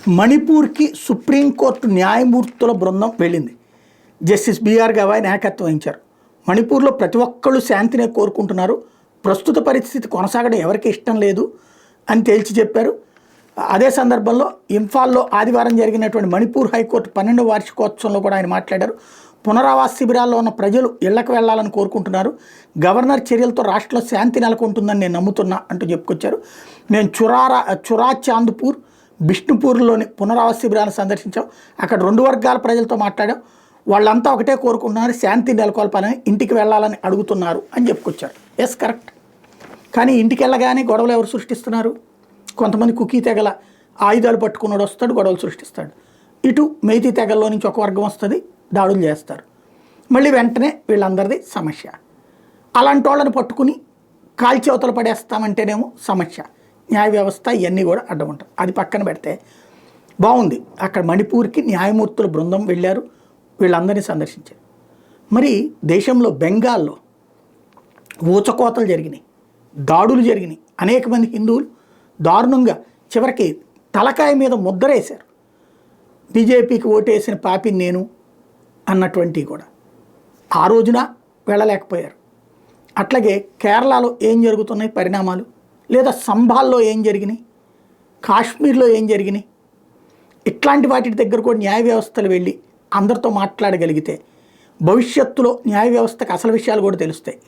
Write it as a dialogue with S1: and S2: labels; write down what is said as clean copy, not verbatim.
S1: మణిపూర్కి supreme court న్యాయమూర్తుల బృందం వెళ్ళింది. జస్టిస్ బిఆర్ గవాయ్ నాయకత్వం వహించారు. మణిపూర్లో ప్రతి ఒక్కళ్ళు శాంతినే కోరుకుంటున్నారు, ప్రస్తుత పరిస్థితి కొనసాగడం ఎవరికి ఇష్టం లేదు అని తేల్చి చెప్పారు. అదే సందర్భంలో ఇంఫాల్లో ఆదివారం జరిగినటువంటి మణిపూర్ హైకోర్టు 12వ వార్షికోత్సవంలో కూడా ఆయన మాట్లాడారు. పునరావాస శిబిరాల్లో ఉన్న ప్రజలు ఇళ్లకు వెళ్లాలని కోరుకుంటున్నారు, గవర్నర్ చర్యలతో రాష్ట్రంలో శాంతి నెలకొంటుందని నేను నమ్ముతున్నా అంటూ చెప్పుకొచ్చారు. మేము చురాచాంద్పూర్, బిష్ణుపూర్లోని పునరావాస శిబిరాలను సందర్శించాం. అక్కడ 2 వర్గాల ప్రజలతో మాట్లాడాం. వాళ్ళంతా ఒకటే కోరుకుంటున్నారు, శాంతి నెలకొల్పాలని, ఇంటికి వెళ్ళాలని అడుగుతున్నారు అని చెప్పుకొచ్చారు. Yes, correct. కానీ ఇంటికి వెళ్ళగానే గొడవలు ఎవరు సృష్టిస్తున్నారు? కొంతమంది కుకీ తెగల ఆయుధాలు పట్టుకున్నాడు వస్తాడు, గొడవలు సృష్టిస్తాడు. ఇటు మేతి తెగల్లో నుంచి ఒక వర్గం వస్తుంది, దాడులు చేస్తారు. మళ్ళీ వెంటనే వీళ్ళందరిది సమస్య. అలాంటి వాళ్ళని పట్టుకుని కాల్చేవతలు పడేస్తామంటేనేమో సమస్య. న్యాయ వ్యవస్థ ఇవన్నీ కూడా అడ్డం ఉంటాయి. అది పక్కన పెడితే బాగుంది. అక్కడ మణిపూర్కి న్యాయమూర్తుల బృందం వెళ్ళారు, వీళ్ళందరినీ సందర్శించారు. మరి దేశంలో బెంగాల్లో ఊచకోతలు జరిగినాయి, దాడులు జరిగినాయి. అనేక మంది హిందువులు దారుణంగా చివరికి తలకాయ మీద ముద్రేశారు. బీజేపీకి ఓటేసిన పాపిని నేను అన్నటువంటివి కూడా ఆ రోజున వెళ్ళలేకపోయారు. అట్లాగే కేరళలో ఏం జరుగుతున్నాయి పరిణామాలు, లేదా సంబాల్లో ఏం జరిగినాయి, కాశ్మీర్లో ఏం జరిగినాయి, ఇట్లాంటి వాటి దగ్గర కూడా న్యాయ వ్యవస్థలు వెళ్ళి అందరితో మాట్లాడగలిగితే భవిష్యత్తులో న్యాయ వ్యవస్థకు అసలు విషయాలు కూడా తెలుస్తాయి.